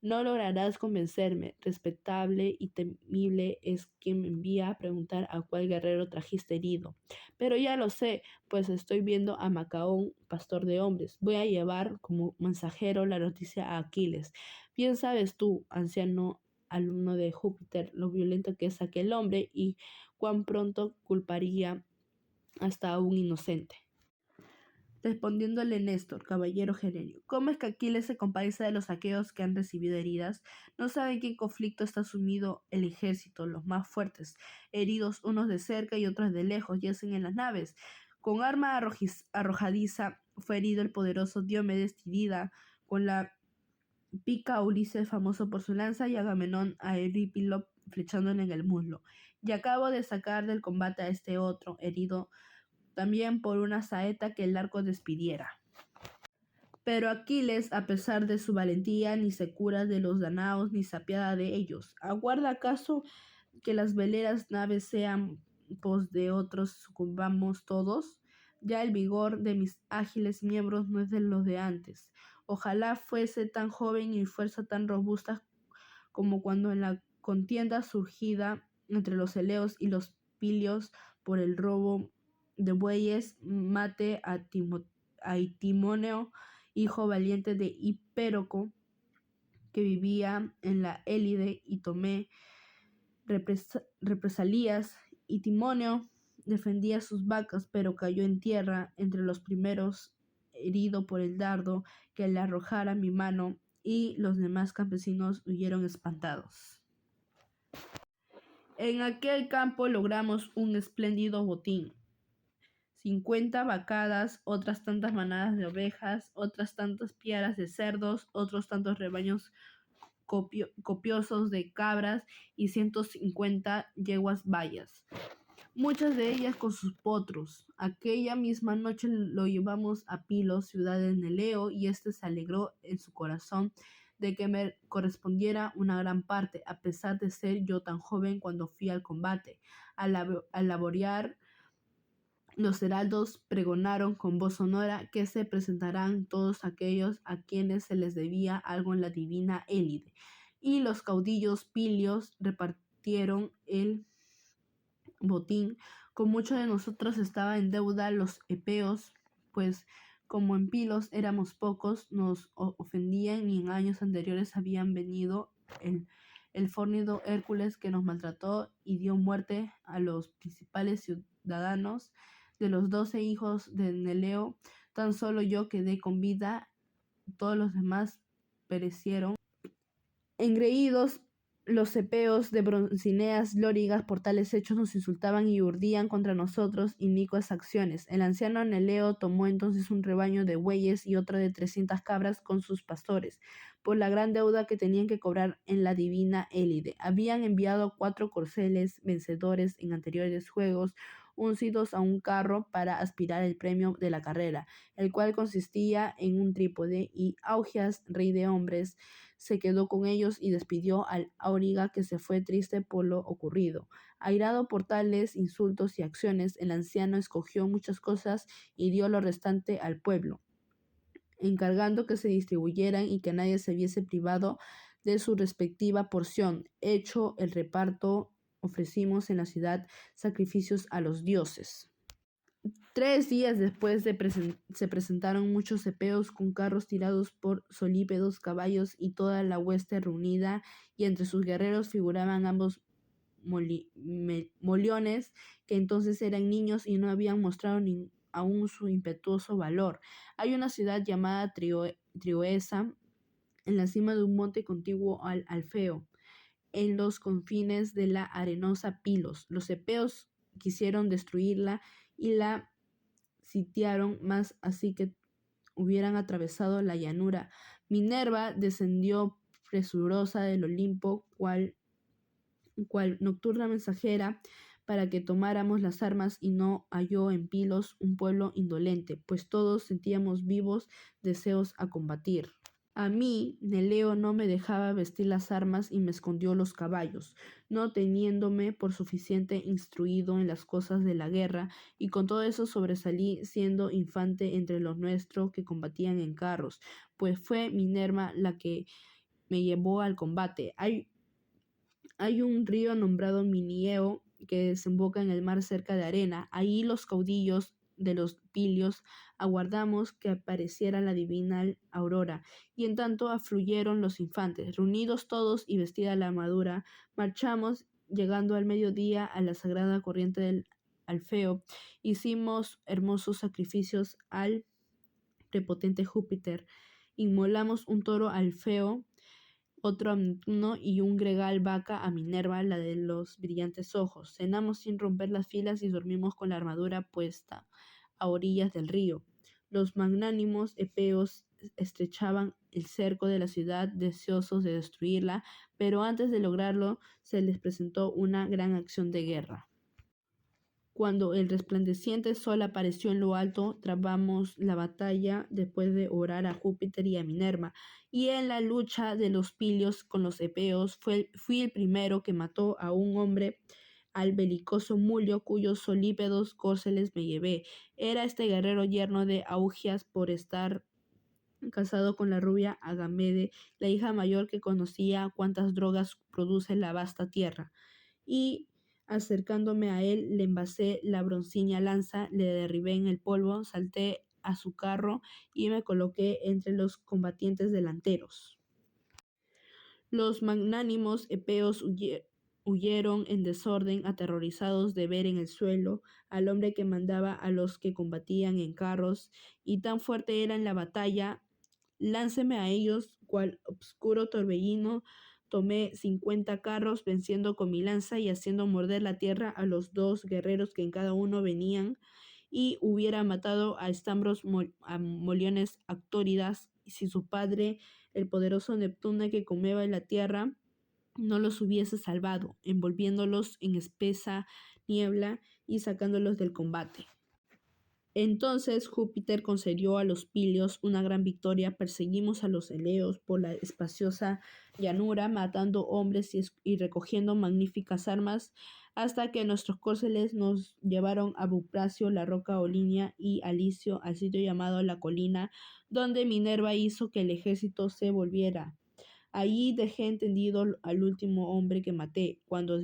No lograrás convencerme. Respetable y temible es quien me envía a preguntar a cuál guerrero trajiste herido. Pero ya lo sé, pues estoy viendo a Macaón, pastor de hombres. Voy a llevar como mensajero la noticia a Aquiles. Bien sabes tú, anciano alumno de Júpiter, lo violento que es aquel hombre y cuán pronto culparía hasta a un inocente». Respondiéndole Néstor, caballero Gerenio: ¿cómo es que Aquiles se compadece de los aqueos que han recibido heridas? ¿No sabe en qué conflicto está sumido el ejército? Los más fuertes, heridos unos de cerca y otros de lejos, yacen en las naves. Con arma arrojadiza fue herido el poderoso Diomedes Tidida, con la pica Ulises, famoso por su lanza, y Agamenón a Eurípilo, flechándole en el muslo. Y acabo de sacar del combate a este otro, herido también por una saeta que el arco despidiera. Pero Aquiles, a pesar de su valentía, ni se cura de los danaos, ni se apiada de ellos. ¿Aguarda acaso que las veleras naves sean pos de otros sucumbamos todos? Ya el vigor de mis ágiles miembros no es de los de antes. Ojalá fuese tan joven y fuerza tan robusta como cuando en la contienda surgida entre los eleos y los pilios por el robo de bueyes, mate a Itimoneo, hijo valiente de Hipéroco, que vivía en la Élide, y tomé represalias. Itimoneo defendía sus vacas, pero cayó en tierra entre los primeros, herido por el dardo que le arrojara mi mano, y los demás campesinos huyeron espantados. En aquel campo logramos un espléndido botín: 50 vacadas, otras tantas manadas de ovejas, otras tantas piaras de cerdos, otros tantos rebaños copiosos de cabras y 150 yeguas bayas, muchas de ellas con sus potros. Aquella misma noche lo llevamos a Pilos, ciudad de Neleo, y éste se alegró en su corazón de que me correspondiera una gran parte, a pesar de ser yo tan joven cuando fui al combate. Al laborear, los heraldos pregonaron con voz sonora que se presentarán todos aquellos a quienes se les debía algo en la divina élide, y los caudillos pilios repartieron el botín. Con muchos de nosotros estaba en deuda los epeos, pues como en Pilos éramos pocos, nos ofendían y en años anteriores habían venido el fornido Hércules que nos maltrató y dio muerte a los principales ciudadanos. De los 12 hijos de Neleo, tan solo yo quedé con vida, todos los demás perecieron. Engreídos, los epeos de Broncineas lórigas por tales hechos nos insultaban y urdían contra nosotros inicuas acciones. El anciano Neleo tomó entonces un rebaño de bueyes y otro de 300 cabras con sus pastores, por la gran deuda que tenían que cobrar en la divina élide. Habían enviado 4 corceles vencedores en anteriores juegos, uncidos a un carro para aspirar el premio de la carrera, el cual consistía en un trípode, y Augias, rey de hombres, se quedó con ellos y despidió al auriga, que se fue triste por lo ocurrido. Airado por tales insultos y acciones, el anciano escogió muchas cosas y dio lo restante al pueblo, encargando que se distribuyeran y que nadie se viese privado de su respectiva porción. Hecho el reparto, ofrecimos en la ciudad sacrificios a los dioses. 3 días después se presentaron muchos epeos con carros tirados por solípedos caballos y toda la hueste reunida, y entre sus guerreros figuraban ambos moliones, que entonces eran niños y no habían mostrado aún su impetuoso valor. Hay una ciudad llamada Trioesa en la cima de un monte contiguo al Alfeo, en los confines de la arenosa Pilos. Los epeos quisieron destruirla y la sitiaron más, así que hubieran atravesado la llanura. Minerva descendió presurosa del Olimpo, cual nocturna mensajera, para que tomáramos las armas, y no halló en Pilos un pueblo indolente, pues todos sentíamos vivos deseos a combatir. A mí, Neleo no me dejaba vestir las armas y me escondió los caballos, no teniéndome por suficiente instruido en las cosas de la guerra, y con todo eso sobresalí siendo infante entre los nuestros que combatían en carros, pues fue Minerva la que me llevó al combate. Hay un río nombrado Minieo que desemboca en el mar cerca de Arena. Ahí los caudillos de los Pilios aguardamos que apareciera la divina aurora, y en tanto afluyeron los infantes. Reunidos todos y vestida la armadura, marchamos, llegando al mediodía a la sagrada corriente del Alfeo. Hicimos hermosos sacrificios al prepotente Júpiter. Inmolamos un toro al Alfeo, otro a Neptuno y un gregal vaca a Minerva, la de los brillantes ojos. Cenamos sin romper las filas y dormimos con la armadura puesta a orillas del río. Los magnánimos epeos estrechaban el cerco de la ciudad, deseosos de destruirla, pero antes de lograrlo se les presentó una gran acción de guerra. Cuando el resplandeciente sol apareció en lo alto, trabamos la batalla después de orar a Júpiter y a Minerva, y en la lucha de los Pilios con los epeos fui el primero que mató a un hombre, al belicoso Mulio, cuyos solípedos córceles me llevé. Era este guerrero yerno de Augias, por estar casado con la rubia Agamede, la hija mayor, que conocía cuántas drogas produce la vasta tierra. Y acercándome a él, le envasé la broncínea lanza, le derribé en el polvo, salté a su carro y me coloqué entre los combatientes delanteros. Los magnánimos epeos huyeron en desorden, aterrorizados de ver en el suelo al hombre que mandaba a los que combatían en carros, y tan fuerte era en la batalla. Lánceme a ellos, cual obscuro torbellino. Tomé 50 carros, venciendo con mi lanza y haciendo morder la tierra a los 2 guerreros que en cada uno venían, y hubiera matado a estambros a moliones actóridas, si su padre, el poderoso Neptuno, que comeba en la tierra, no los hubiese salvado, envolviéndolos en espesa niebla y sacándolos del combate. Entonces Júpiter concedió a los pilios una gran victoria. Perseguimos a los eleos por la espaciosa llanura, matando hombres y recogiendo magníficas armas, hasta que nuestros córceles nos llevaron a Bupracio, la roca Olinia, y a Licio, al sitio llamado la colina, donde Minerva hizo que el ejército se volviera. Allí dejé entendido al último hombre que maté, cuando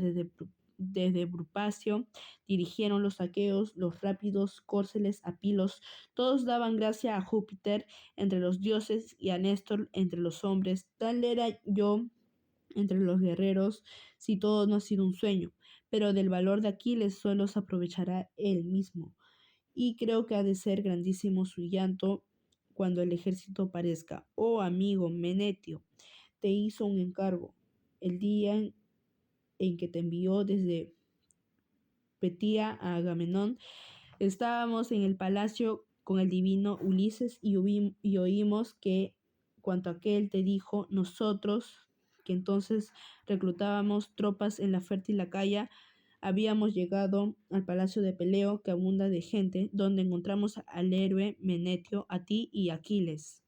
desde Brupacio dirigieron los saqueos, los rápidos córceles a Pilos. Todos daban gracia a Júpiter entre los dioses y a Néstor entre los hombres. Tal era yo entre los guerreros, si todo no ha sido un sueño. Pero del valor de Aquiles solo se aprovechará él mismo. Y creo que ha de ser grandísimo su llanto cuando el ejército parezca. Oh amigo Menetio, te hizo un encargo. El día en que te envió desde Petía a Agamenón, estábamos en el palacio con el divino Ulises y oímos que cuanto aquel te dijo, nosotros, que entonces reclutábamos tropas en la fértil Acaya, habíamos llegado al palacio de Peleo, que abunda de gente, donde encontramos al héroe Menetio, a ti y a Aquiles.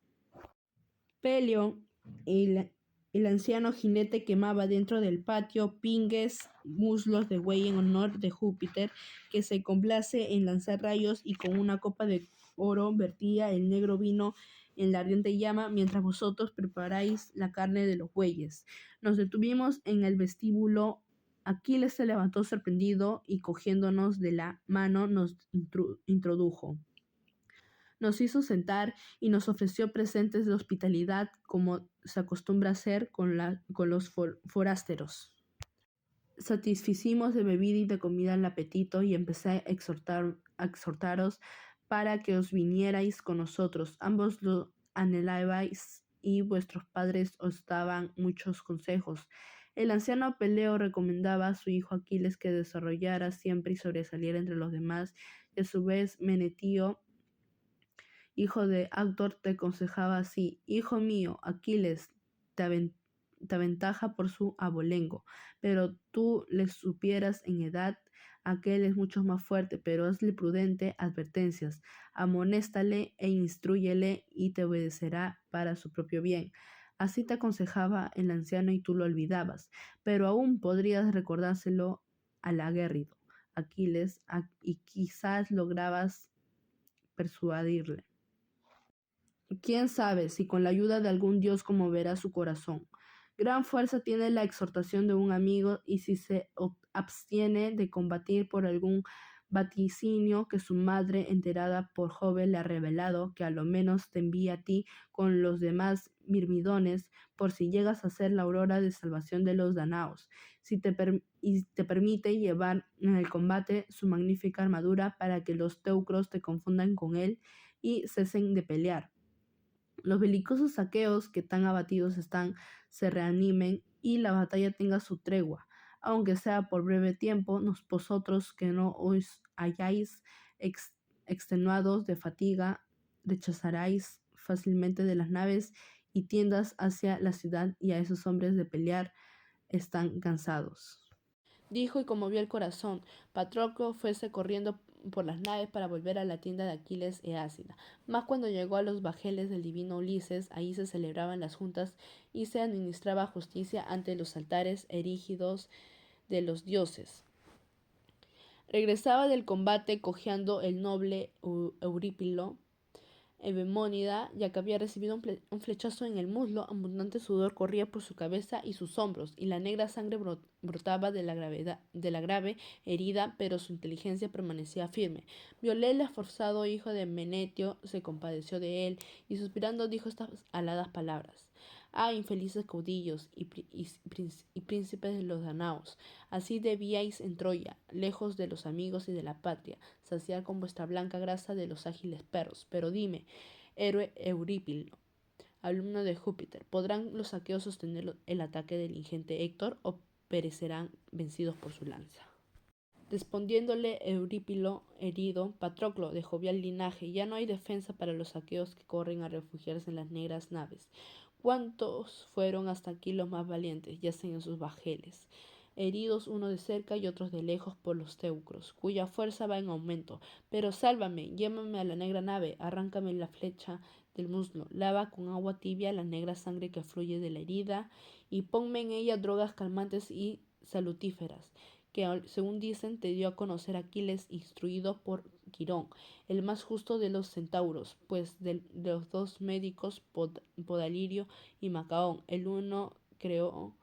Peleo, el anciano jinete, quemaba dentro del patio pingues muslos de buey en honor de Júpiter, que se complace en lanzar rayos, y con una copa de oro vertía el negro vino en la ardiente llama, mientras vosotros preparáis la carne de los bueyes. Nos detuvimos en el vestíbulo. Aquiles se levantó sorprendido y cogiéndonos de la mano nos introdujo. Nos hizo sentar y nos ofreció presentes de hospitalidad, como se acostumbra hacer con los forasteros. Satisficimos de bebida y de comida el apetito, y empecé a exhortaros para que os vinierais con nosotros. Ambos lo anhelabais, y vuestros padres os daban muchos consejos. El anciano Peleo recomendaba a su hijo Aquiles que desarrollara siempre y sobresaliera entre los demás, y a su vez Menetio, hijo de Actor, te aconsejaba así: hijo mío, Aquiles te aventaja por su abolengo, pero tú le supieras en edad. Aquel es mucho más fuerte, pero hazle prudente advertencias, amonéstale e instrúyele, y te obedecerá para su propio bien. Así te aconsejaba el anciano, y tú lo olvidabas, pero aún podrías recordárselo al aguerrido Aquiles, y quizás lograbas persuadirle. Quién sabe si con la ayuda de algún dios conmoverá su corazón. Gran fuerza tiene la exhortación de un amigo, y si se abstiene de combatir por algún vaticinio que su madre, enterada por Jove, le ha revelado, que a lo menos te envía a ti con los demás mirmidones, por si llegas a ser la aurora de salvación de los danaos, y te permite llevar en el combate su magnífica armadura, para que los teucros te confundan con él y cesen de pelear. Los belicosos aqueos, que tan abatidos están, se reanimen, y la batalla tenga su tregua, aunque sea por breve tiempo. Vosotros, que no os halláis extenuados de fatiga, rechazaráis fácilmente de las naves y tiendas hacia la ciudad, y a esos hombres de pelear están cansados. Dijo y conmovió el corazón. Patroclo fuese corriendo por las naves para volver a la tienda de Aquiles e Ácida. Mas cuando llegó a los bajeles del divino Ulises, ahí se celebraban las juntas y se administraba justicia ante los altares erígidos de los dioses. Regresaba del combate cojeando el noble Eurípilo, Evemónida, ya que había recibido un flechazo en el muslo. Abundante sudor corría por su cabeza y sus hombros, y la negra sangre brotaba de la grave herida, pero su inteligencia permanecía firme. Violé, el esforzado hijo de Menetio, se compadeció de él, y suspirando dijo estas aladas palabras: ah, infelices caudillos y príncipes de los danaos, así debíais en Troya, lejos de los amigos y de la patria, saciar con vuestra blanca grasa de los ágiles perros. Pero dime, héroe Eurípilo, alumno de Júpiter, ¿podrán los aqueos sostener el ataque del ingente Héctor, o perecerán vencidos por su lanza? Respondiéndole Eurípilo, herido: Patroclo, de jovial linaje, ya no hay defensa para los aqueos que corren a refugiarse en las negras naves. ¿Cuántos fueron hasta aquí los más valientes? Yacen en sus bajeles. heridos unos de cerca y otros de lejos por los teucros, cuya fuerza va en aumento. Pero sálvame, llévame a la negra nave, arráncame la flecha del muslo, lava con agua tibia la negra sangre que fluye de la herida, y ponme en ella drogas calmantes y salutíferas, que según dicen te dio a conocer Aquiles, instruido por Quirón, el más justo de los centauros, pues de los dos médicos, Podalirio y Macaón, el uno creó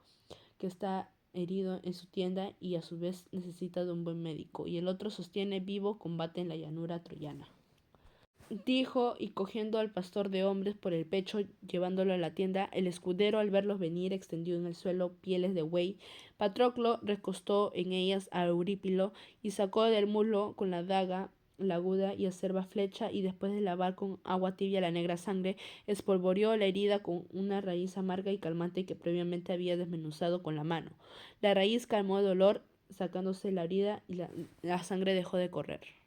que está herido en su tienda y a su vez necesita de un buen médico, y el otro sostiene vivo combate en la llanura troyana. Dijo, y cogiendo al pastor de hombres por el pecho, llevándolo a la tienda, el escudero al verlos venir extendió en el suelo pieles de buey. Patroclo recostó en ellas a Eurípilo y sacó del muslo con la daga la aguda y acerba flecha, y después de lavar con agua tibia la negra sangre, espolvoreó la herida con una raíz amarga y calmante que previamente había desmenuzado con la mano. La raíz calmó el dolor, sacándose la herida, y la sangre dejó de correr.